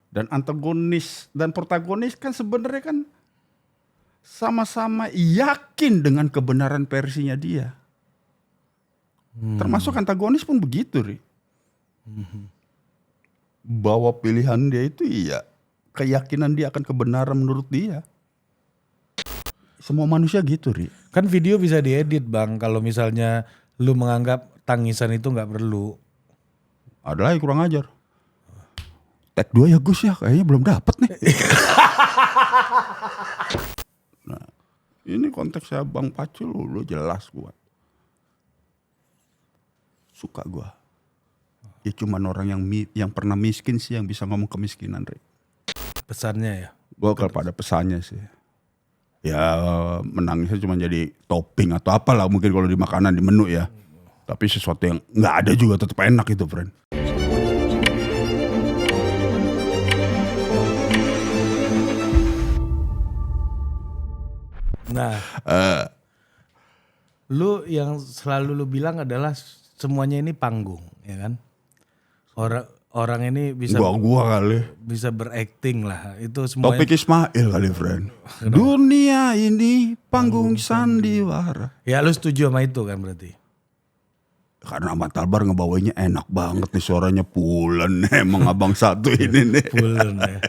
Dan antagonis dan protagonis kan sebenarnya kan sama-sama yakin dengan kebenaran versinya dia. Termasuk antagonis pun begitu, Ri. Bahwa pilihan dia itu iya, keyakinan dia akan kebenaran menurut dia. Semua manusia gitu, Ri. Kan video bisa diedit Bang, kalau misalnya lu menganggap tangisan itu gak perlu. Ada lagi kurang ajar. Tag 2 ya Gus ya, kayaknya belum dapet nih. Nah, ini konteksnya Bang Pacul lu jelas gua. Suka gua. Ya cuman orang yang pernah miskin sih yang bisa ngomong kemiskinan, Ri. Pesannya ya. Gua kalau pada pesannya sih. Ya menangisnya cuma jadi topping atau apalah mungkin kalau di makanan di menu ya. Tapi sesuatu yang nggak ada juga tetap enak itu, friend. Nah, lu yang selalu lu bilang adalah semuanya ini panggung, ya kan? Orang ini bisa Gua kali. bisa berakting lah. Itu semuanya. Topik Ismail kali, friend. Dunia ini panggung sandiwara. Ya lu setuju sama itu kan berarti? Karena Ahmad Albar ngebawainya enak banget nih, suaranya pulen. Emang abang satu ini nih. Pulen ya.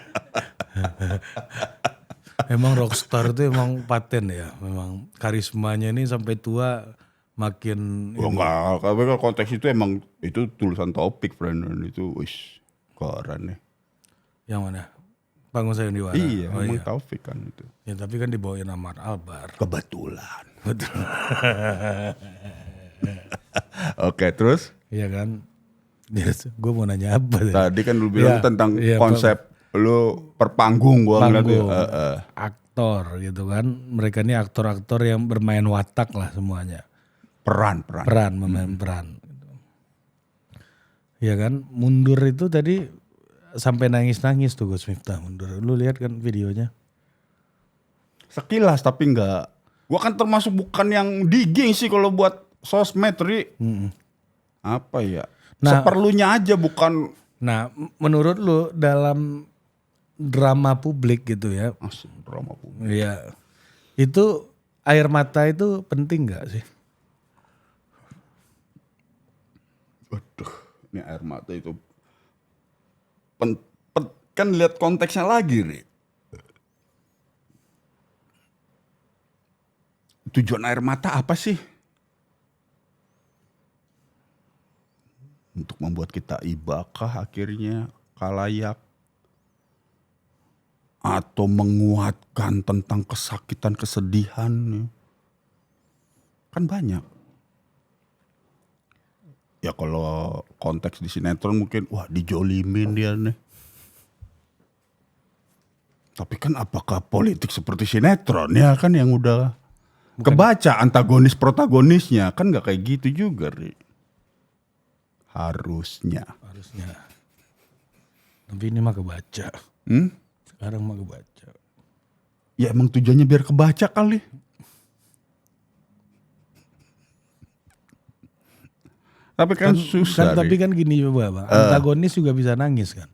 Emang rockstar itu emang paten ya. Memang karismanya ini sampai tua makin. Oh enggak, tapi kalau konteks itu emang itu tulisan topik, friend. Dan itu wis keren nih. Yang mana? Panggung Sandiwara. Iya, Oh, emang iya. Taufik kan itu. Ya tapi kan dibawain Ahmad Albar. Kebetulan. Betul. Oke, terus? Iya kan. Yes, gue mau nanya apa? Tadi kan lu bilang Iya, tentang iya, konsep lu perpanggung gua ngeliatnya. panggung, aktor gitu kan. Mereka ini aktor-aktor yang bermain watak lah semuanya. Peran. Memain peran. Ya kan, mundur itu tadi sampai nangis-nangis tuh Gus Miftah mundur. Lu lihat kan videonya? Sekilas tapi enggak. Gua kan termasuk bukan yang digging sih kalau buat sosmed, Ri. Apa ya? Nah, seperlunya aja bukan. Nah, menurut lu dalam drama publik gitu ya, Asik, drama publik. ya itu air mata itu penting nggak sih? Waduh, ini air mata itu. Kan lihat konteksnya lagi, Ri. Tujuan air mata apa sih? Untuk membuat kita ibakah akhirnya kalayak? Atau menguatkan tentang kesakitan, kesedihan? Kan banyak. Ya kalau konteks di sinetron mungkin, wah dijolimin dia nih. Tapi kan apakah politik seperti sinetron ya kan yang udah kebaca antagonis protagonisnya. Kan gak kayak gitu juga, Ri. Harusnya. Tapi ini mah kebaca. Sekarang mah kebaca. Ya emang tujuannya biar kebaca kali. Tapi kan susah. Tapi kan gini juga Bang, antagonis juga bisa nangis kan?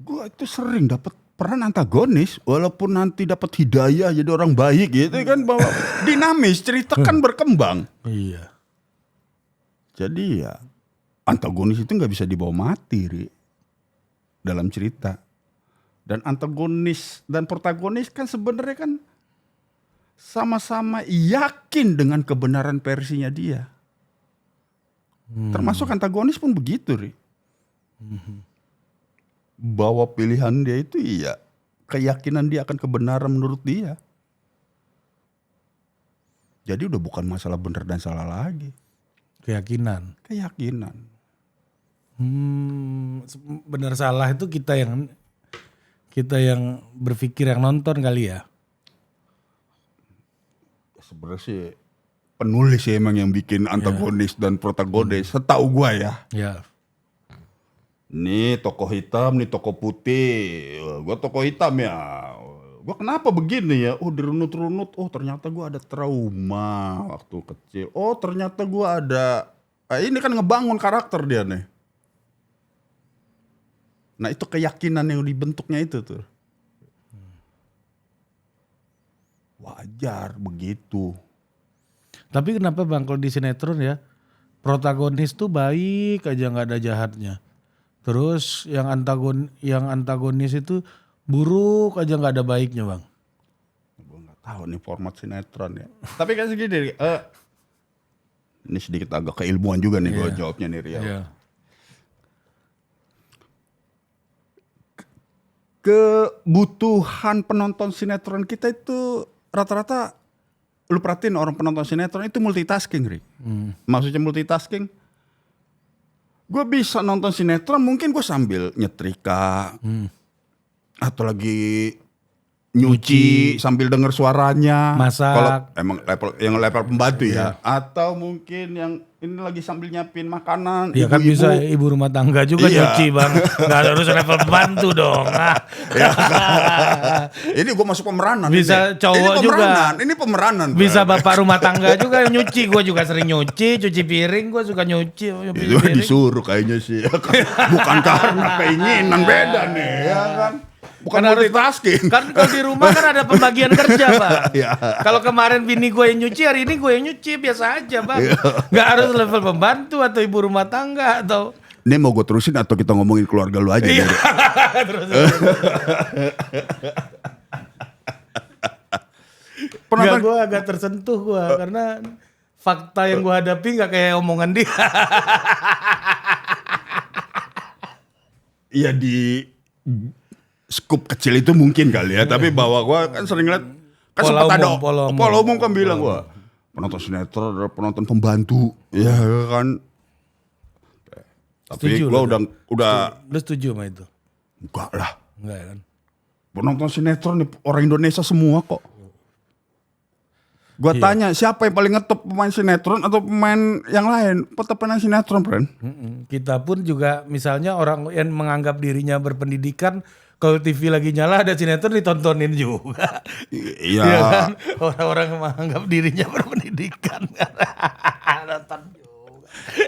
Gue itu sering dapat peran antagonis, walaupun nanti dapat hidayah jadi orang baik gitu kan, bahwa dinamis, cerita kan berkembang. Iya. Jadi ya antagonis itu nggak bisa dibawa mati, Ri, dalam cerita. Dan antagonis dan protagonis kan sebenarnya kan sama-sama yakin dengan kebenaran versinya dia. Termasuk antagonis pun begitu, Ri. Bahwa pilihan dia itu iya, keyakinan dia akan kebenaran menurut dia. Jadi udah bukan masalah benar dan salah lagi. Keyakinan. Benar salah itu kita yang berpikir, yang nonton kali ya. Sebenarnya sih penulis sih emang yang bikin antagonis dan protagonis. Setahu gua ya. Ya. Nih tokoh hitam, nih tokoh putih. Gua tokoh hitam ya. Gua kenapa begini ya? Oh dirunut-runut. Oh ternyata gua ada trauma waktu kecil. Oh ternyata gua ada ini kan ngebangun karakter dia nih. Nah itu keyakinan yang dibentuknya itu tuh. Wajar begitu. Tapi kenapa Bang kalau di sinetron ya protagonis tuh baik aja nggak ada jahatnya. Terus yang antagonis itu buruk aja nggak ada baiknya Bang. Gue nggak tahu nih format sinetron ya. Tapi kan segini, ini sedikit agak keilmuan juga nih gue jawabnya nih Riau. Iya. Kebutuhan penonton sinetron kita itu rata-rata, lu perhatiin orang penonton sinetron itu multitasking, Ri. Maksudnya multitasking, gue bisa nonton sinetron mungkin gue sambil nyetrika atau lagi nyuci sambil denger suaranya. Masak. Kalau emang level pembantu ya. Atau mungkin yang ini lagi sambil nyiapin makanan. Ya kan bisa ibu rumah tangga juga nyuci Bang. Gak harus level pembantu dong. Ini gue masuk pemeranan. Bisa ini. cowok ini juga. Ini pemeranan. Bisa bapak rumah tangga juga nyuci. Gue juga sering cuci piring. Gue suka nyuci itu piring. disuruh kayaknya sih. Bukan karena keinginan, beda nih ya kan. Bukan multitasking. Kan kalau di rumah kan ada pembagian kerja Bang. Iya. Kalau kemarin bini gue yang nyuci, hari ini gue yang nyuci, biasa aja Bang. Gak harus level pembantu atau ibu rumah tangga atau. Ini mau gue terusin atau kita ngomongin keluarga lu aja? Iya. Terus. Nggak, gue agak tersentuh gue karena fakta yang gue hadapi gak kayak omongan dia. Iya di skup kecil itu mungkin kali ya, tapi bahwa gua kan sering lihat kan sempat ada pola umum kan bilang gua penonton sinetron adalah penonton pembantu, ya kan. Tapi setuju gua udah lu setuju sama itu? Enggak lah. Enggak kan? Penonton sinetron nih orang Indonesia semua kok. Gua tanya siapa yang paling ngetop, pemain sinetron atau pemain yang lain? Pemain sinetron, friend. Kita pun juga misalnya orang yang menganggap dirinya berpendidikan, kalau TV lagi nyala ada sinetron ditontonin juga. Iya. Ya kan? Orang-orang yang menganggap dirinya berpendidikan nonton juga.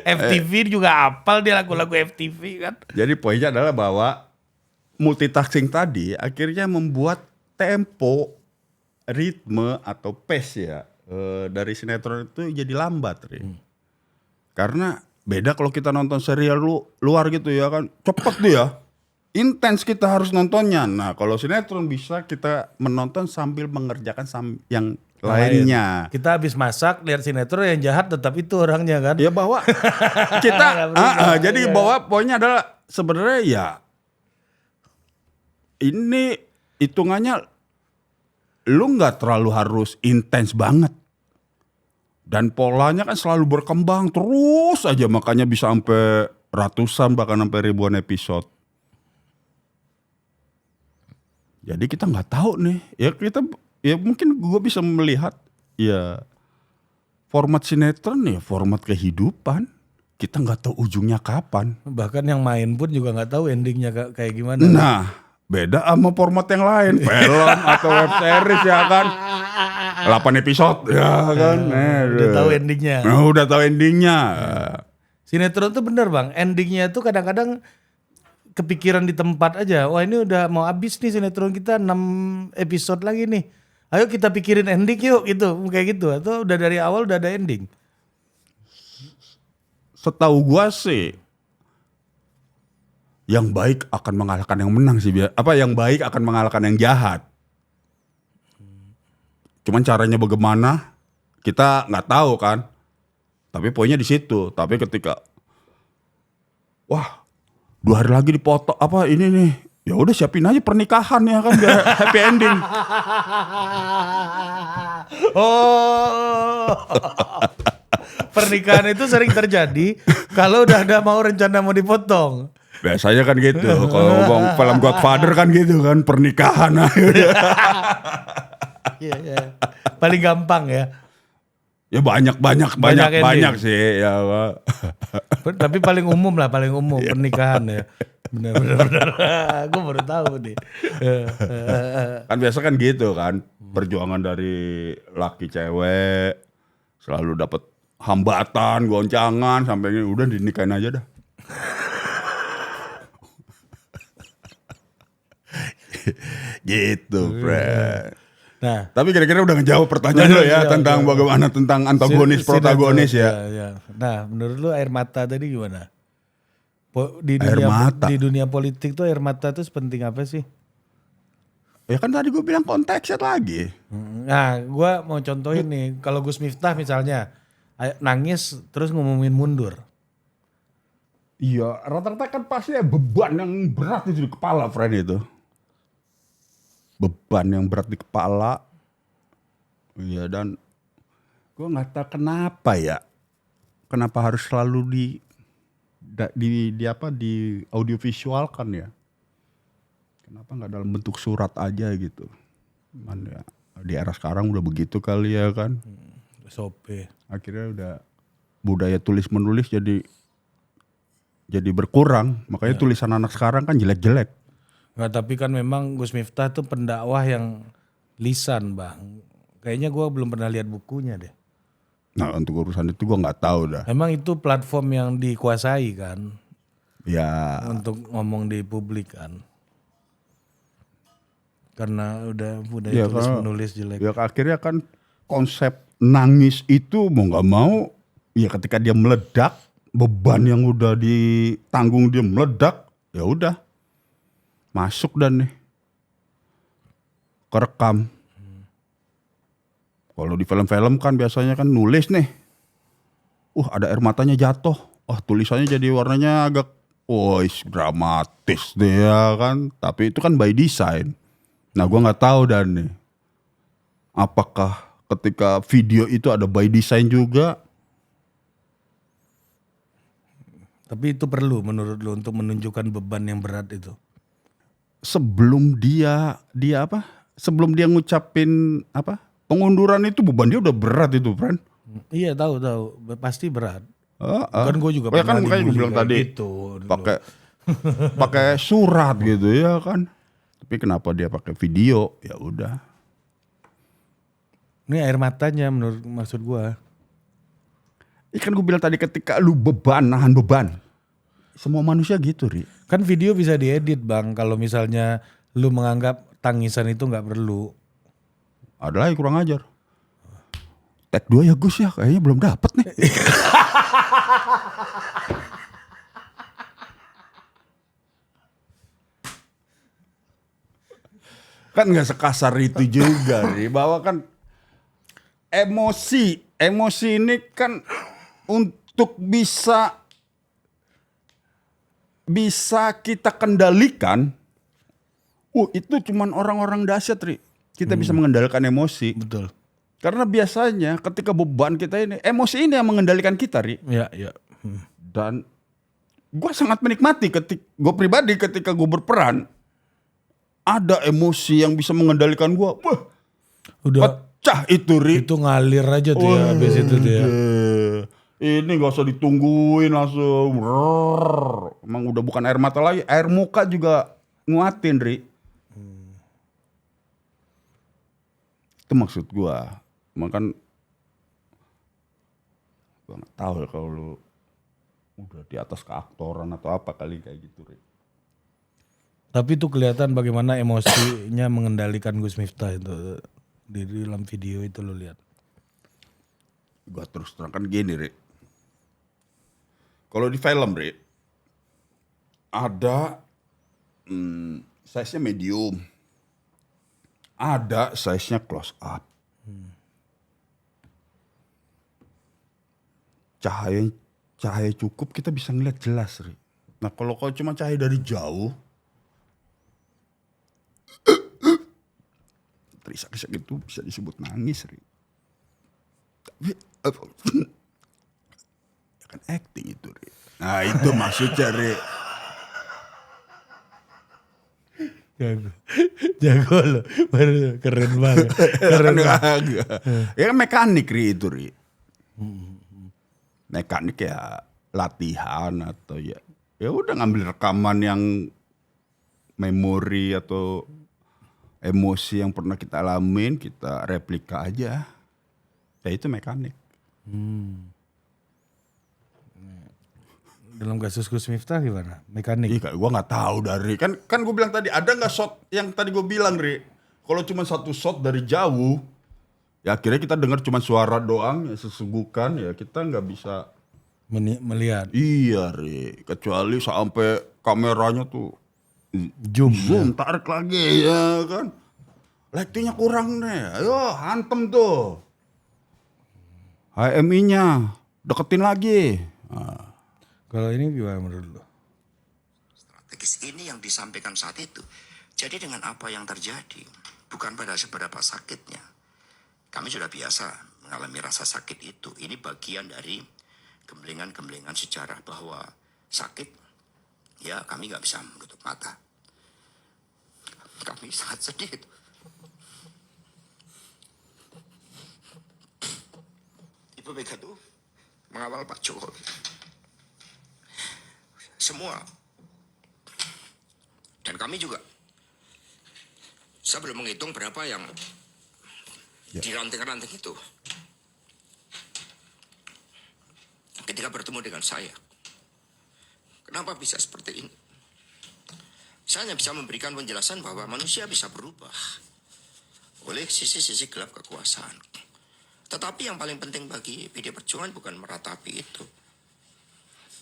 FTV juga hafal dia lagu-lagu FTV kan. Jadi poinnya adalah bahwa multitasking tadi akhirnya membuat tempo, ritme atau pace ya dari sinetron itu jadi lambat, Karena beda kalau kita nonton serial luar gitu ya kan, cepet dia, intens kita harus nontonnya. Nah kalau sinetron bisa kita menonton sambil mengerjakan yang lainnya. Kita habis masak lihat sinetron yang jahat tetap itu orangnya kan. Ya bahwa kita, jadi bahwa poinnya adalah sebenarnya ya ini hitungannya lu nggak terlalu harus intens banget. Dan polanya kan selalu berkembang terus aja, makanya bisa sampai ratusan bahkan sampai ribuan episode. Jadi kita nggak tahu nih, ya mungkin gue bisa melihat ya format sinetron ya format kehidupan. Kita nggak tahu ujungnya kapan. Bahkan yang main pun juga nggak tahu endingnya kayak gimana. Nah, beda sama format yang lain, film atau web series ya kan. 8 episode ya kan. Udah tahu endingnya. Udah tahu endingnya. Sinetron tuh bener Bang, endingnya tuh kadang-kadang kepikiran di tempat aja. Wah ini udah mau habis nih sinetron kita 6 episode lagi nih. Ayo kita pikirin ending yuk gitu, kayak gitu. Atau udah dari awal udah ada ending? Setahu gua sih yang baik akan mengalahkan yang menang sih. Yang baik akan mengalahkan yang jahat. Cuman caranya bagaimana kita nggak tahu kan. Tapi poinnya di situ. Tapi ketika wah 2 hari lagi dipoto ini nih, ya udah siapin aja pernikahan ya kan biar happy ending. Oh. Pernikahan itu sering terjadi kalau udah ada rencana mau dipotong. Biasanya kan gitu. Kalau ngomong film Godfather kan gitu kan, pernikahan. Iya. Paling gampang ya. Ya banyak sih ya. Tapi paling umum pernikahan ya. Benar. Gue baru tahu nih. Kan biasa kan gitu kan, perjuangan dari laki cewek selalu dapat hambatan, goncangan, sampai ini udah dinikahin aja dah. Gitu, friend. Nah, Tapi kira-kira udah ngejawab pertanyaan lo ya tentang bagaimana tentang antagonis protagonis ya. Nah, menurut lu air mata tadi gimana? Air mata. Di dunia politik tuh air mata tuh sepenting apa sih? Ya kan tadi gue bilang konteksnya lagi. Nah, gue mau contohin nih, kalau Gus Miftah misalnya nangis terus ngumumin mundur. Iya, rata-rata kan pasti beban yang berat itu di kepala, friend itu. Beban yang berat di kepala. Iya, dan gue nggak tahu kenapa ya. Kenapa harus selalu di audiovisual kan ya? Kenapa nggak dalam bentuk surat aja gitu? Man ya, di era sekarang udah begitu kali ya kan? SOP. Akhirnya udah budaya tulis menulis jadi berkurang. Makanya tulisan anak sekarang kan jelek-jelek. Nggak, tapi kan memang Gus Miftah tuh pendakwah yang lisan, Bang. Kayaknya gue belum pernah lihat bukunya deh. Nah untuk urusan itu gue nggak tahu dah. Emang itu platform yang dikuasai kan? Ya. Untuk ngomong di publik kan? Karena udah Ya, tulis menulis jelek. Ya akhirnya kan konsep nangis itu mau nggak mau, ya ketika dia meledak, beban yang udah ditanggung dia meledak, ya udah masuk dan nih kerekam. Kalau di film-film kan biasanya kan nulis nih, ada air matanya jatuh, tulisannya jadi warnanya agak, dramatis deh ya kan. Tapi itu kan by design. Nah gue nggak tahu dan nih, apakah ketika video itu ada by design juga? Tapi itu perlu menurut lu untuk menunjukkan beban yang berat itu. Sebelum dia sebelum dia ngucapin pengunduran itu beban dia udah berat itu, friend. Iya tahu pasti berat. Kan gue juga kan pernah makanya gue bilang tadi gitu, pakai surat gitu ya kan. Tapi kenapa dia pakai video? Ya udah. Ini air matanya menurut maksud gue. Kan gue bilang tadi ketika lu nahan beban. Semua manusia gitu, Ri. Kan video bisa diedit, Bang. Kalau misalnya lu menganggap tangisan itu nggak perlu. Ada lagi kurang ajar. Tag 2 ya Gus ya, kayaknya belum dapet nih. Kan nggak sekasar itu juga, Ri. Bahwa kan emosi ini kan untuk bisa kita kendalikan. Itu cuman orang-orang dahsyat, Ri. Kita bisa mengendalikan emosi. Betul. Karena biasanya ketika beban kita ini, emosi ini yang mengendalikan kita, Ri. Iya. Dan gue sangat menikmati gue pribadi ketika gue berperan, ada emosi yang bisa mengendalikan gue. Udah pecah itu, Ri. Itu ngalir aja tuh ya habis itu tuh ya. Ini gak usah ditungguin langsung. Emang udah bukan air mata lagi, air muka juga nguatin, Ri. Itu maksud gue. Makan gue gak tahu ya kalau lu udah di atas keaktoran atau apa kali kayak gitu, Ri. Tapi itu kelihatan bagaimana emosinya mengendalikan Gus Miftah itu di dalam video itu lo lihat. Gue terus terangkan gini, Ri. Kalau di film, Ri, ada size-nya medium, ada size-nya close up. Cahaya cukup kita bisa ngeliat jelas, Ri. Nah kalau cuma cahaya dari jauh, terisak-isak itu bisa disebut nangis, Ri. Tapi kan acting itu, Ri. Nah itu maksudnya, Ri. Jago lo, baru keren banget. Ya kan mekanik, Ri, itu, Ri. Mekanik ya latihan atau ya udah ngambil rekaman yang memori atau emosi yang pernah kita alamin, kita replika aja. Ya itu mekanik. dalam kasus Gus Miftah gimana? Mekanik. Iya, gue nggak tahu dari kan gue bilang tadi ada nggak shot yang tadi gue bilang, Ri? Kalau cuma satu shot dari jauh, ya akhirnya kita dengar cuma suara doang, ya sesugukan, ya kita nggak bisa. Melihat. Iya, Ri. Kecuali sampai kameranya tuh Zoom. tarik lagi ya kan. Lightingnya kurang nih, ayo hantem tuh. HMI-nya deketin lagi. Nah. Kalau ini gimana menurut lo? Strategis ini yang disampaikan saat itu. Jadi dengan apa yang terjadi, bukan pada seberapa sakitnya. Kami sudah biasa mengalami rasa sakit itu. Ini bagian dari gemblengan-gemblengan sejarah bahwa sakit, ya kami nggak bisa menutup mata. Kami sangat sedih itu. Ibu Mega itu mengawal Pak Jokowi. Semua. Dan kami juga. Saya belum menghitung berapa yang di ranting-ranting itu. Ketika bertemu dengan saya. Kenapa bisa seperti ini? Saya hanya bisa memberikan penjelasan bahwa manusia bisa berubah oleh sisi-sisi gelap kekuasaan. Tetapi yang paling penting bagi PD Perjuangan bukan meratapi itu.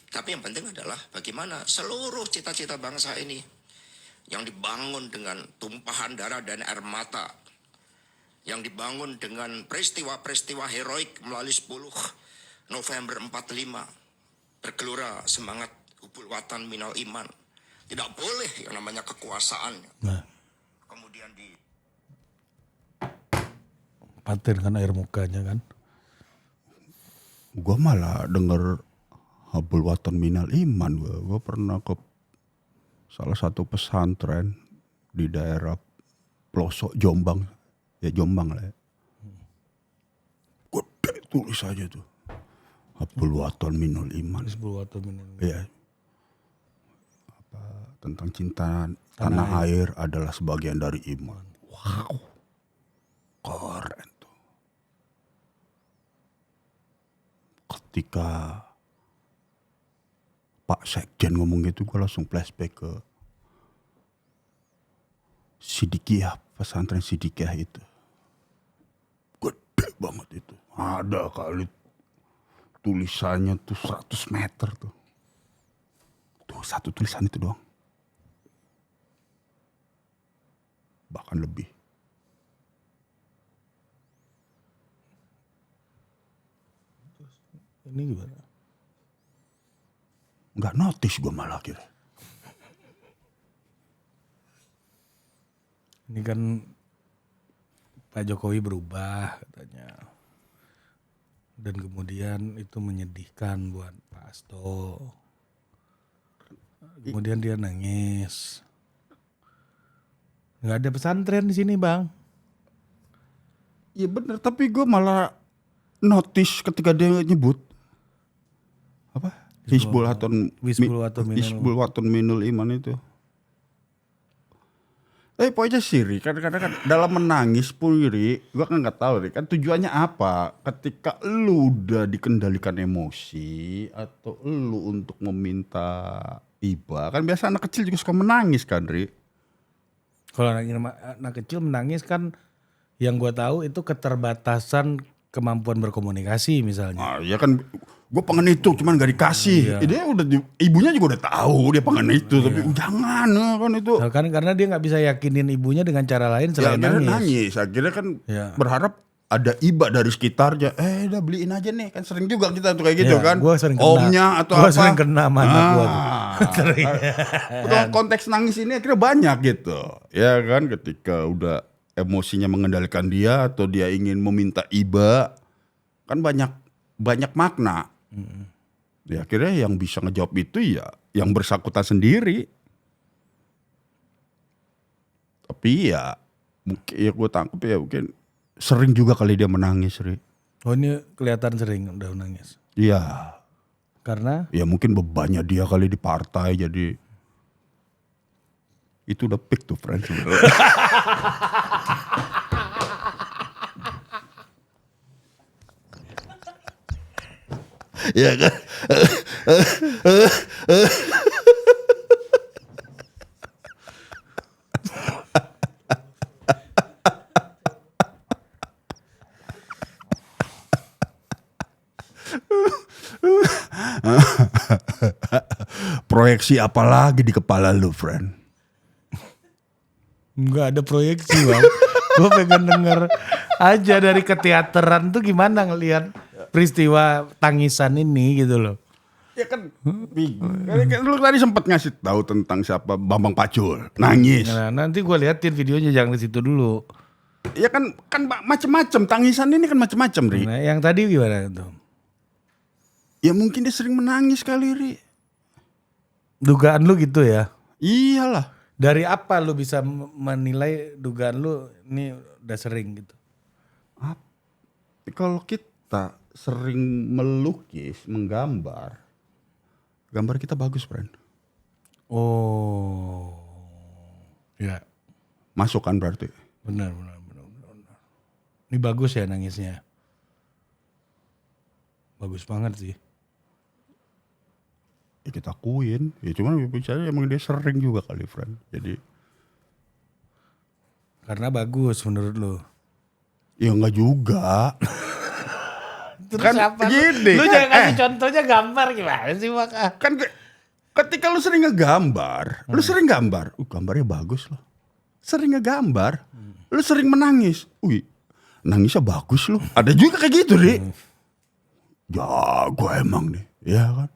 Tapi yang penting adalah bagaimana seluruh cita-cita bangsa ini yang dibangun dengan tumpahan darah dan air mata, yang dibangun dengan peristiwa-peristiwa heroik melalui 10 November 45, bergelora semangat hubul watan minal iman. Tidak boleh yang namanya kekuasaan. Nah, Kemudian paten kan air mukanya kan. Gue malah denger habul watan minal iman. Gue pernah ke salah satu pesantren di daerah pelosok Jombang. Ya Jombang lah ya. Gede tulis aja tuh. Habul watan minal iman. Disebut atau minum. Iya. Apa tentang cinta tanah air adalah sebagian dari iman. Wow. Keren tuh. Ketika Pak Sekjen ngomong gitu, gue langsung flashback ke Sidikiyah, pesantren Sidikiyah itu. Gede banget itu. Ada kali tulisannya tuh 100 meter tuh. Tuh satu tulisan itu doang. Bahkan lebih. Ini gimana? Nggak notice gue malah akhirnya. Ini kan Pak Jokowi berubah katanya. Dan kemudian itu menyedihkan buat Pak Hasto. Kemudian dia nangis. Nggak ada pesantren di sini, Bang. Iya bener, tapi gue malah notice ketika dia nyebut apa? Hizbul Watun Minul Iman itu. Pokoknya sih, Ri, kadang-kadang kan dalam menangis pun, Ri, gue kan nggak tahu, Ri, kan tujuannya apa? Ketika lu udah dikendalikan emosi atau lu untuk meminta iba, kan biasa anak kecil juga suka menangis kan, Ri? Kalau anak kecil menangis kan yang gue tahu itu keterbatasan kemampuan berkomunikasi misalnya. Ya kan gue pengen itu cuman gak dikasih. Dia udah ibunya juga udah tahu dia pengen itu, tapi jangan kan itu. Nah, kan karena dia nggak bisa yakinin ibunya dengan cara lain selain nangis. Akhirnya kan berharap ada iba dari sekitarnya. Udah beliin aja nih, kan sering juga kita tuh kayak gitu kan. Gua sering kena. Omnya atau gua apa. sering kena sama anak gua tuh. Konteks nangis ini akhirnya banyak gitu. Ya kan, ketika udah emosinya mengendalikan dia atau dia ingin meminta iba, kan banyak makna. Ya akhirnya yang bisa ngejawab itu ya yang bersangkutan sendiri. Tapi ya mungkin ya gue tangkap ya mungkin sering juga kali dia menangis, Ri. Oh, ini kelihatan sering udah menangis. Iya. Karena? Ya mungkin bebannya dia kali di partai, jadi itu udah peak tuh, friends. Ya kan? Proyeksi apa lagi di kepala lu, friend? Nggak ada proyeksi bang. Gue pengen denger aja dari keteateran tuh gimana ngelihat peristiwa tangisan ini gitu loh. Ya kan, kan lu tadi sempat ngasih tahu tentang siapa Bambang Pacul, nangis. Nah, nanti gue liatin videonya, jangan di situ dulu. Ya kan macem-macem, tangisan ini kan macem-macem, Ri. Nah, yang tadi gimana tuh? Ya mungkin dia sering menangis kali, Ri. Dugaan lu gitu ya? Iyalah. Dari apa lu bisa menilai dugaan lu ini udah sering gitu? Kalau kita sering melukis, menggambar, gambar kita bagus, friend. Oh, ya, Masuk kan berarti. benar. Ini bagus ya nangisnya. Bagus banget sih. Ya kita akuin. Ya cuman bicara emang dia sering juga kali, friend. Jadi Karena bagus menurut lu. ya enggak juga. Terus Kan apa? gini, Lu kan, jangan kasih contohnya gambar gimana sih maka? Kan ketika lu sering ngegambar, lu sering gambar, gambarnya bagus loh. Sering ngegambar, lu sering menangis. Nangisnya bagus loh. Ada juga kayak gitu, Ri. Jago emang nih, ya kan?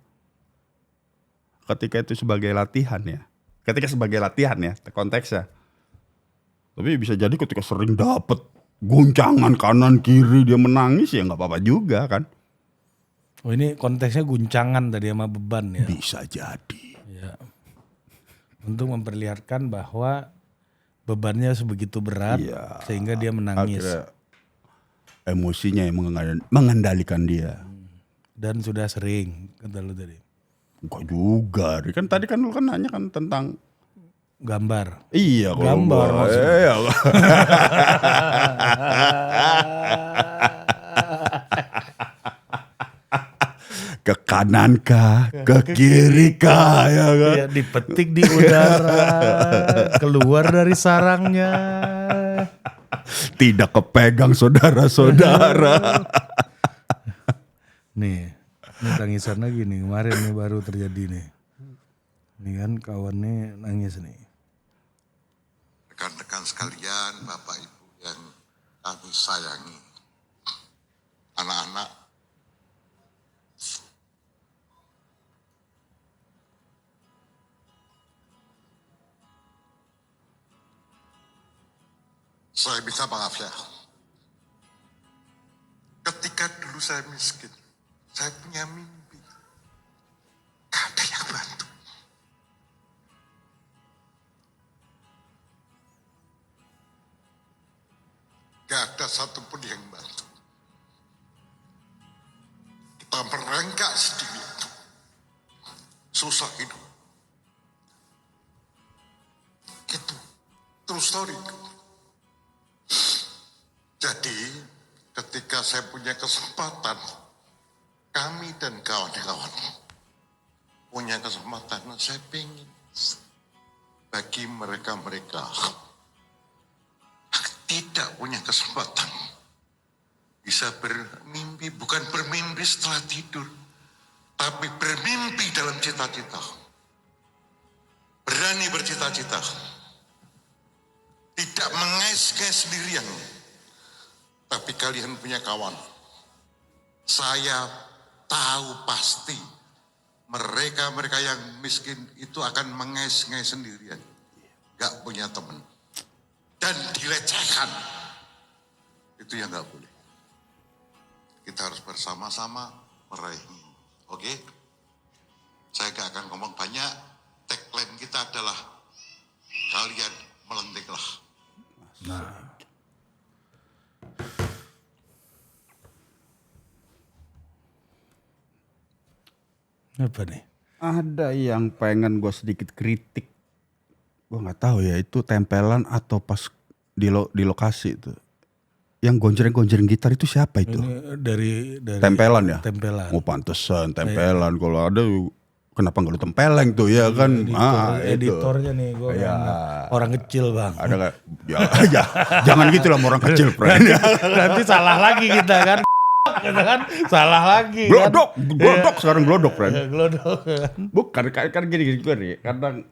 Ketika itu sebagai latihan ya. Ketika sebagai latihan ya, konteksnya. Tapi bisa jadi ketika sering dapet guncangan kanan kiri dia menangis ya nggak apa-apa juga kan. Oh ini konteksnya guncangan tadi sama beban ya. Bisa jadi. Ya. Untuk memperlihatkan bahwa bebannya sebegitu berat Iya. sehingga dia menangis. Akhirnya emosinya yang mengendalikan dia. Dan sudah sering kata lu tadi. Enggak juga. Kan tadi kan lu kan nanya kan tentang Gambar. iya kalau Gambar gua, maksudnya. iya. Ke kanan kah, ke kiri kah ya kan? Ya, dipetik di udara, keluar dari sarangnya. Tidak kepegang saudara-saudara. Nih, ini tangisan lagi nih. Kemarin nih baru terjadi nih. Ini kan kawannya nangis nih. Rekan-rekan sekalian, Bapak Ibu yang kami sayangi, anak-anak, saya minta maaf ya. Ketika dulu saya miskin, saya punya mimpi, gak ada yang bantu. Gak ada satupun yang bantu. Kita merengkak sendiri. Susah hidup. Itu true story. Jadi ketika saya punya kesempatan, kami dan kawan-kawan punya kesempatan, saya pengen bagi mereka-mereka tidak punya kesempatan bisa bermimpi, bukan bermimpi setelah tidur, tapi bermimpi dalam cita-cita, berani bercita-cita, tidak mengais-ngais sendirian, tapi kalian punya kawan. Saya tahu pasti mereka-mereka yang miskin itu akan mengais-ngais sendirian, gak punya teman. Dan dilecehkan, itu yang gak boleh. Kita harus bersama-sama meraih mimpi. Oke? Saya gak akan ngomong banyak. Tagline kita adalah kalian melentiklah. Nah. Apa nih? Ada yang pengen gue sedikit kritik. Gue nggak tahu ya itu tempelan atau pas di lokasi itu. yang gonjreng-gonjreng gitar itu siapa itu? Ini dari Tempelan ya? Tempelan. Oh pantesan tempelan. Kalau ada kenapa nggak lu tempeleng tuh ya kan? Editornya nih gue Iya. orang kecil bang. Ada nggak? Ya, jangan gitu lah sama orang kecil, friend. Nanti salah lagi kita kan. Kita kan salah lagi. Glodok sekarang glodok, friend. Kan? Glodok kan. Bukan, kan gini nih. Kadang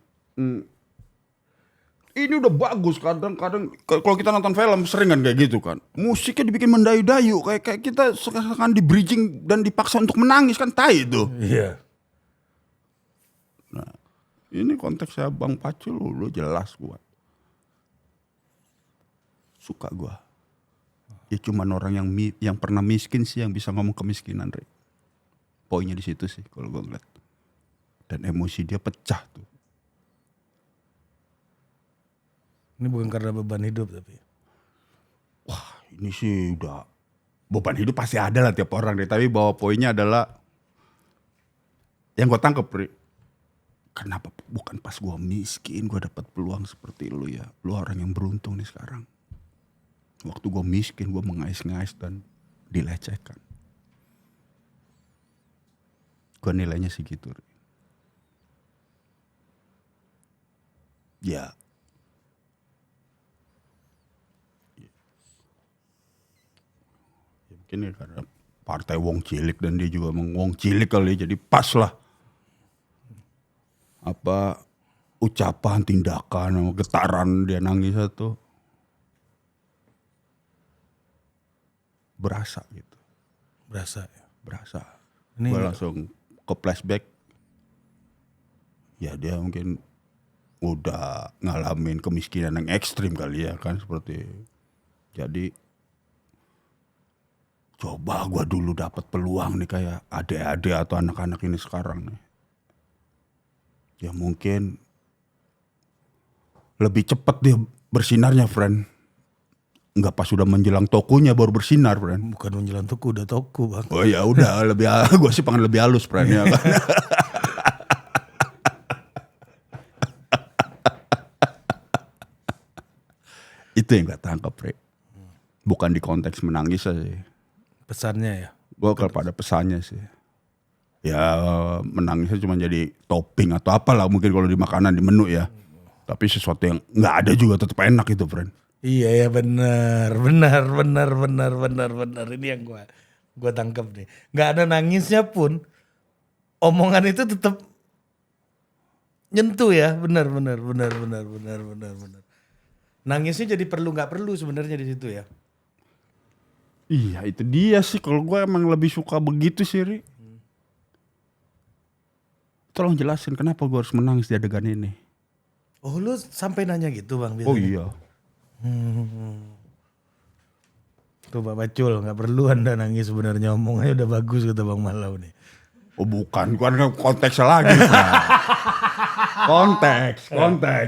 ini udah bagus. Kadang kalau kita nonton film sering kan kayak gitu kan. Musiknya dibikin mendayu-dayu. Kayak kita sekarang di bridging dan dipaksa untuk menangis kan tai itu. Iya. Nah, ini konteksnya Bang Pacul lu jelas gua. Suka gua. Ya cuman orang yang pernah miskin sih yang bisa ngomong kemiskinan, Re. Poinnya di situ sih kalau gua ngeliat. Dan emosi dia pecah tuh. Ini bukan karena beban hidup tapi. Wah, ini sih udah beban hidup pasti ada lah tiap orang deh. Tapi bahwa poinnya adalah yang gue tangkep, Ri. Kenapa bukan pas gue miskin gue dapat peluang seperti lu ya. Lu orang yang beruntung nih sekarang. Waktu gue miskin gue mengais-ngais dan dilecehkan. Gue nilainya segitu, Ri. Ya. Mungkin ya karena partai wong cilik dan dia juga emang wong cilik kali, jadi pas lah apa ucapan, tindakan, getaran dia nangis itu berasa gitu, Berasa ya. berasa. Ini Gue langsung ke flashback, ya dia mungkin udah ngalamin kemiskinan yang ekstrim kali ya kan, seperti jadi coba gue dulu dapat peluang nih kayak adik-adik atau anak-anak ini sekarang nih. Ya mungkin lebih cepat dia bersinarnya, friend. Enggak pas sudah menjelang tokonya baru bersinar, friend. Bukan menjelang toko, udah toko bang. Oh ya udah lebih, gue sih pengen lebih halus, friend ya kan. Itu yang gak tangkap, friend. Bukan di konteks menangis aja sih. Pesannya ya. Gue kepada pesannya sih. Ya menangisnya cuma jadi topping atau apalah mungkin kalau di makanan di menu ya. Tapi sesuatu yang nggak ada juga tetap enak itu, friend. Iya ya benar. Ini yang gua tangkap nih. Nggak ada nangisnya pun, omongan itu tetap nyentuh ya. Benar. Nangisnya jadi perlu nggak perlu sebenarnya di situ ya. Iya itu dia sih, kalau gue emang lebih suka begitu sih, Ri. Tolong jelasin kenapa gue harus menangis di adegan ini. Oh lu sampai nanya gitu bang? Oh biasanya? iya. Tuh Pak Pacul, nggak perlu anda nangis sebenarnya, omongannya udah bagus kata Bang Malau nih. Oh bukan konteksnya lagi. konteks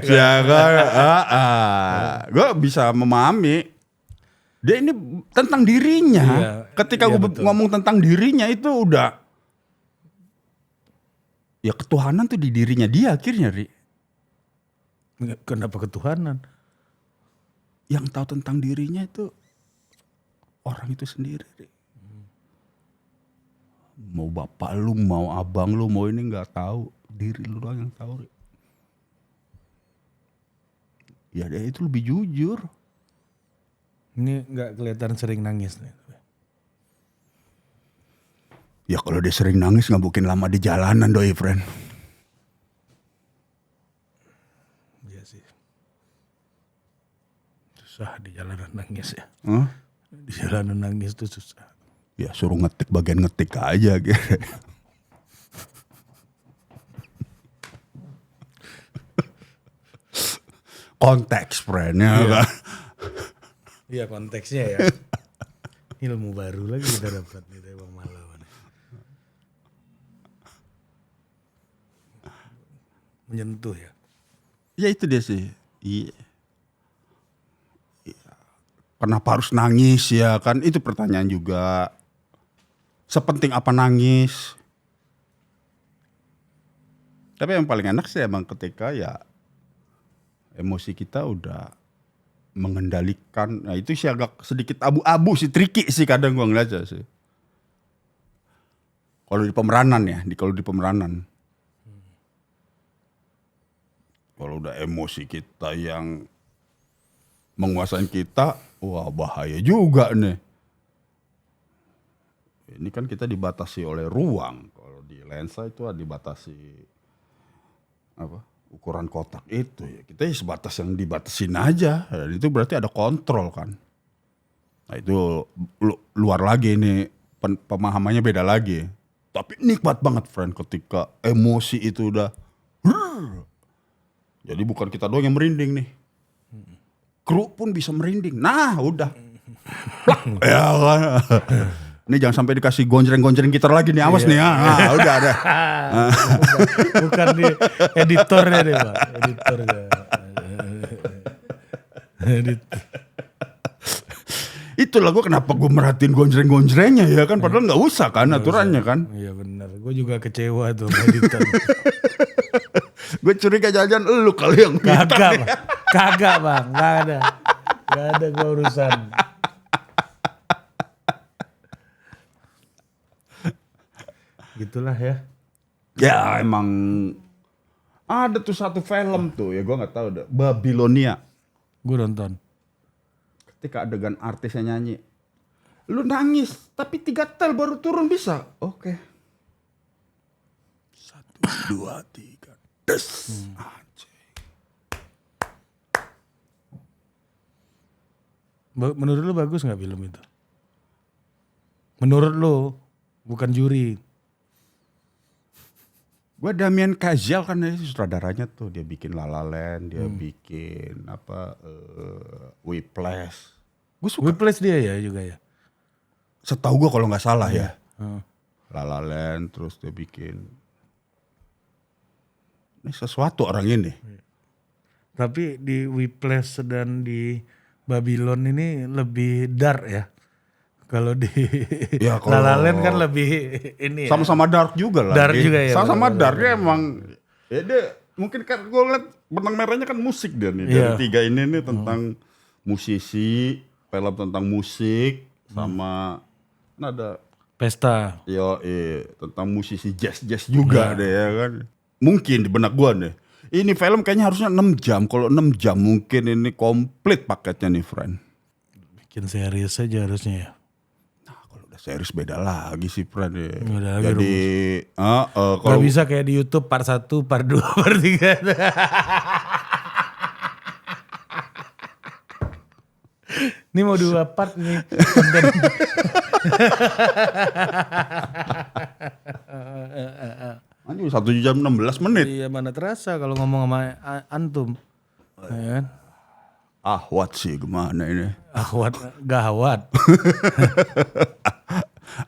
ya kan. Gue bisa memahami. Dia ini tentang dirinya. Iya, Ketika iya, gue betul. ngomong tentang dirinya itu udah. Ya ketuhanan tuh di dirinya dia akhirnya, Ri. Kenapa ketuhanan? Yang tahu tentang dirinya itu orang itu sendiri, Ri. Mau bapak lu, mau abang lu, mau ini nggak tahu. Diri lu doang yang tahu, Ri. Ya dia itu lebih jujur. Ini nggak kelihatan sering nangis nih. Ya kalau dia sering nangis nggak mungkin lama di jalanan doi, friend. Iya sih. Susah di jalanan nangis ya. Hah? Di jalanan nangis tuh susah. Ya suruh ngetik bagian ngetik aja gitu. Konteks, friend ya kan. Iya konteksnya ya. Ilmu baru lagi kita dapat nih dari Bang Malau. Menyentuh ya. Ya itu dia sih. Iya. Kenapa harus nangis ya kan? Itu pertanyaan juga. Sepenting apa nangis? Tapi yang paling enak sih emang ketika ya emosi kita udah mengendalikan. Nah itu sih agak sedikit abu-abu sih, tricky sih kadang gue ngeliatnya sih. Kalau di pemeranan ya, kalau di pemeranan. Kalau udah emosi kita yang menguasai kita, wah bahaya juga nih. Ini kan kita dibatasi oleh ruang. Kalau di lensa itu dibatasi ukuran kotak itu ya. Kita ya sebatas yang dibatasin aja. Dan itu berarti ada kontrol kan. Nah itu luar lagi nih, pemahamannya beda lagi. Tapi nikmat banget friend ketika emosi itu udah. Jadi bukan kita doang yang merinding nih. Kru pun bisa merinding. Nah udah. Ya kan. Ini jangan sampai dikasih gonjreng-gonjreng gitar lagi nih. Awas nih ya. Nah, udah ada. Bukan di editornya deh Bang. Editornya. Itulah gue kenapa gue merhatiin gonjreng-gonjrengnya ya kan. Padahal gak usah kan aturannya kan. Iya benar. Gue juga kecewa tuh sama editor. Gue curiga jalan-jalan lu kali yang minta. Kagak Bang. Gak ada gue urusan. Gitulah ya. Ya emang ada tuh satu film tuh ya gue nggak tahu deh, Babilonia. Gue nonton. Ketika adegan artisnya nyanyi, lu nangis tapi 3 tel baru turun bisa. Oke. 1, 2, 3, des. Menurut lu bagus nggak film itu? Menurut lu, bukan juri. Gue Damien Chazelle kan sutradaranya tuh, dia bikin La La Land, dia bikin Whiplash. Gue suka. Whiplash dia ya juga ya. Setahu gue kalau nggak salah ya. La La Land, terus dia bikin ini sesuatu orang ini. Tapi di Whiplash dan di Babylon ini lebih dark ya. Kalau di Ya, La La Land kan lebih ini ya. Sama-sama dark juga lah. Dark juga ya. Sama-sama dark ya emang. Ya dia mungkin kan gue liat benang merahnya kan musik dia nih. Dari 3 ini nih tentang musisi, film tentang musik, sama kan ada pesta. tentang musisi jazz juga deh ya kan. Mungkin di benak gue nih. Ini film kayaknya harusnya 6 jam. Kalau 6 jam mungkin ini komplit paketnya nih friend. Bikin serius aja harusnya ya. Series beda lagi sih friend ya. Beda lagi Jadi kalau bisa kayak di YouTube part 1, part 2, part 3. Ini mau 2 part nih. Anjir 1 jam 16 menit. Iya mana terasa kalau ngomong sama antum. Ya kan? Ahwat sih gimana ini. Ahwat, gawat.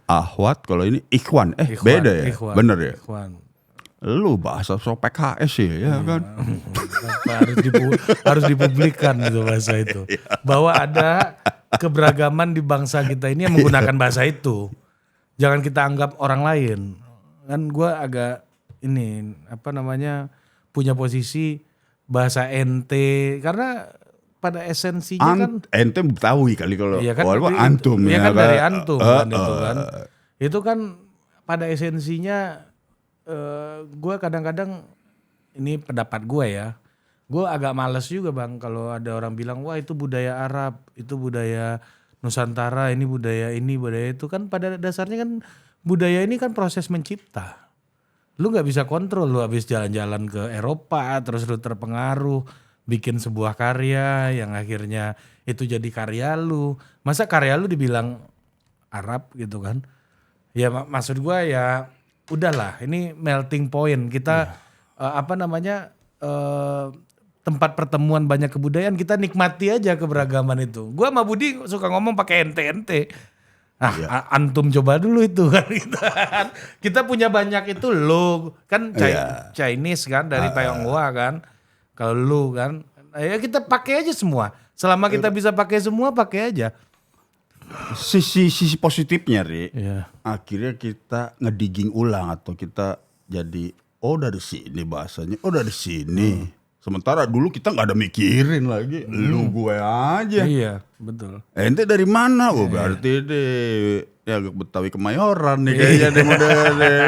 Ahwat kalau ini Ikhwan. Ikhwan, Beda ya? Ikhwan, Bener ya? Ikhwan. Lu bahasa so PKS ya kan? harus dipublikkan itu bahasa itu. Bahwa ada keberagaman di bangsa kita ini yang menggunakan bahasa itu. Jangan kita anggap orang lain. Kan gue agak ini punya posisi bahasa ente karena pada esensinya kan ente Betawi kali kalau iya kan, antum ya kan dari antum kan itu kan. Itu kan pada esensinya gue kadang-kadang ini pendapat gue ya. Gue agak males juga Bang kalau ada orang bilang wah itu budaya Arab, itu budaya Nusantara, ini budaya itu kan pada dasarnya kan budaya ini kan proses mencipta. Lu gak bisa kontrol, lu habis jalan-jalan ke Eropa terus lu terpengaruh bikin sebuah karya yang akhirnya itu jadi karya lu. Masa karya lu dibilang Arab gitu kan. Ya maksud gue ya udahlah ini melting point. Kita tempat pertemuan banyak kebudayaan kita nikmati aja keberagaman itu. Gue sama Budi suka ngomong pakai ente-ente. Antum coba dulu itu kan. Kita punya banyak itu lo kan Chinese kan dari Tionghoa kan. Kalau lu kan ya kita pakai aja semua. Selama kita bisa pakai semua pakai aja. Sisi positifnya Ri. Iya. Akhirnya kita ngedigging ulang atau kita jadi dari sini bahasanya. Dari sini. Sementara dulu kita nggak ada mikirin lagi, lu gue aja. Iya, betul. Ente dari mana? Oh berarti deh ya Betawi Kemayoran nih kayaknya deh modelnya.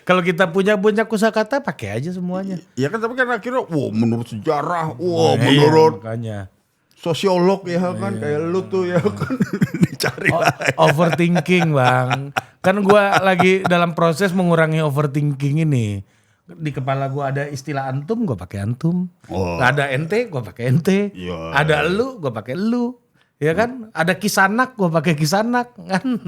Kalau kita punya kosakata pakai aja semuanya. Ya kan tapi kan akhirnya, menurut sejarah, Iya, menurut makanya. sosiolog ya kan, kayak lu tuh ya kan dicari lagi. Overthinking bang. Kan gue lagi dalam proses mengurangi overthinking ini. Di kepala gue ada istilah antum, gue pakai antum. Oh. Ada ente, gue pakai ente. Iya. Ada elu, gue pakai elu. Ya kan? Ada kisanak, gue pakai kisanak. Kan?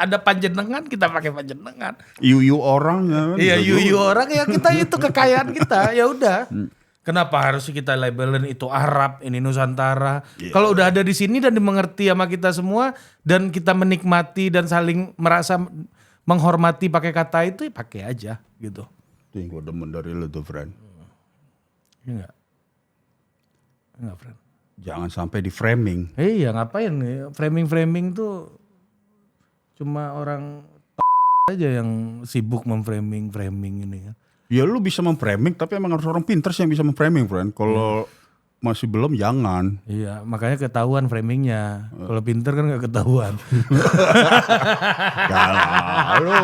Ada panjenengan, kita pakai panjenengan. Yuyu orang ya kan. Iya, bisa yuyu juga. orang ya kita itu kekayaan kita. Ya udah. Kenapa harus kita labelin itu Arab, ini Nusantara? Iya. Kalau udah ada di sini dan dimengerti sama kita semua dan kita menikmati dan saling merasa menghormati pakai kata itu, ya pakai aja gitu. Itu yang gue demen dari lu tuh, friend. Iya enggak? Enggak, friend. Jangan sampai di framing. Iya, ngapain nih? Framing tuh cuma orang aja yang sibuk memframing ini kan. Ya lu bisa memframing, tapi emang harus orang pinter sih yang bisa memframing, friend. Kalau masih belum, jangan. Iya, makanya ketahuan framingnya. Kalau pinter kan nggak ketahuan. Ya lu.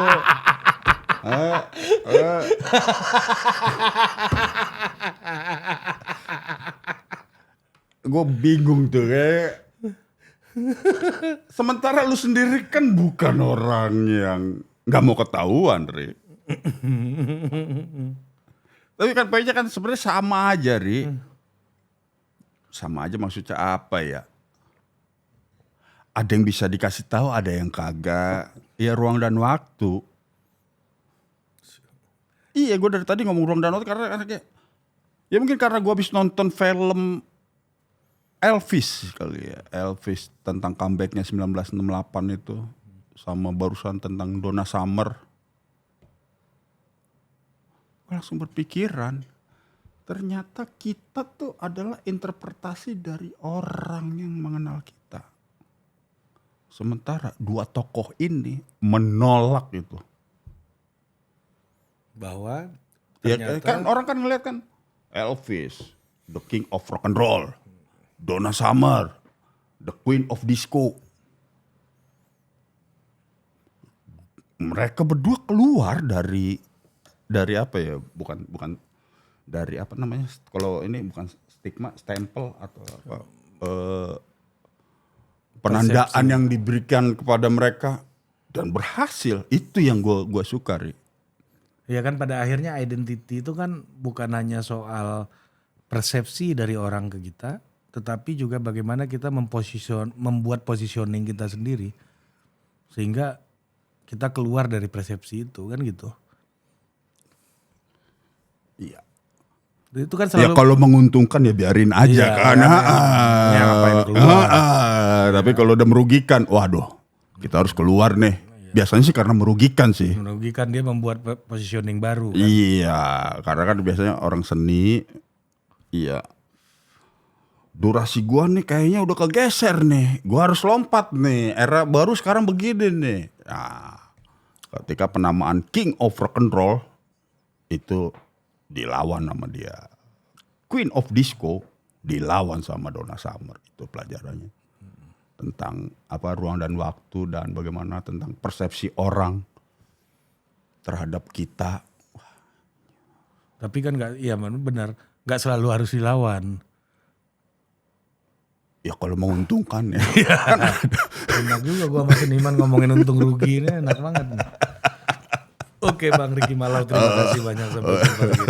Gue bingung tuh kayak. Sementara lu sendiri kan bukan orang yang nggak mau ketahuan, Ri. Tapi kan poinnya kan sebenarnya sama aja, Ri. Sama aja maksudnya apa ya? Ada yang bisa dikasih tahu, ada yang kagak. Ya ruang dan waktu. Iya, gue dari tadi ngomong ruang dan waktu karena kayak, ya mungkin karena gue habis nonton film Elvis kali ya. Elvis tentang comebacknya 1968 itu. Sama barusan tentang Donna Summer. Gue langsung berpikiran. Ternyata kita tuh adalah interpretasi dari orang yang mengenal kita. Sementara dua tokoh ini menolak itu. Bahwa Ya, ternyata kan orang kan ngeliat kan Elvis, the king of rock and roll. Donna Summer, the queen of disco. Mereka berdua keluar dari apa ya? Bukan dari apa namanya? Kalau ini bukan stigma, stempel atau apa? Penandaan Persepsi. yang diberikan kepada mereka dan berhasil. Itu yang gue suka, Ri. ya kan pada akhirnya identity itu kan bukan hanya soal persepsi dari orang ke kita, tetapi juga bagaimana kita membuat positioning kita sendiri sehingga kita keluar dari persepsi itu kan gitu. Iya. Itu kan Ya selalu kalau menguntungkan ya biarin aja Iya, kan. ya ngapain keluar. Tapi kalau udah merugikan, waduh, kita harus keluar nih. Biasanya sih karena merugikan sih. merugikan, dia membuat positioning baru kan. Iya, karena kan biasanya orang seni, iya. Durasi gua nih kayaknya udah kegeser nih. Gua harus lompat nih. Era baru sekarang begini nih. Nah, ketika penamaan King of Rock and Roll itu dilawan sama dia. Queen of Disco dilawan sama Donna Summer. Itu pelajarannya. Tentang apa ruang dan waktu dan bagaimana tentang persepsi orang terhadap kita. Tapi kan iya benar, nggak selalu harus dilawan. Ya kalau menguntungkan ya. Enak juga gua sama seniman ngomongin untung rugi ini enak banget nih. Oke Bang Ricky Malau, terima kasih banyak sampai jumpa lagi.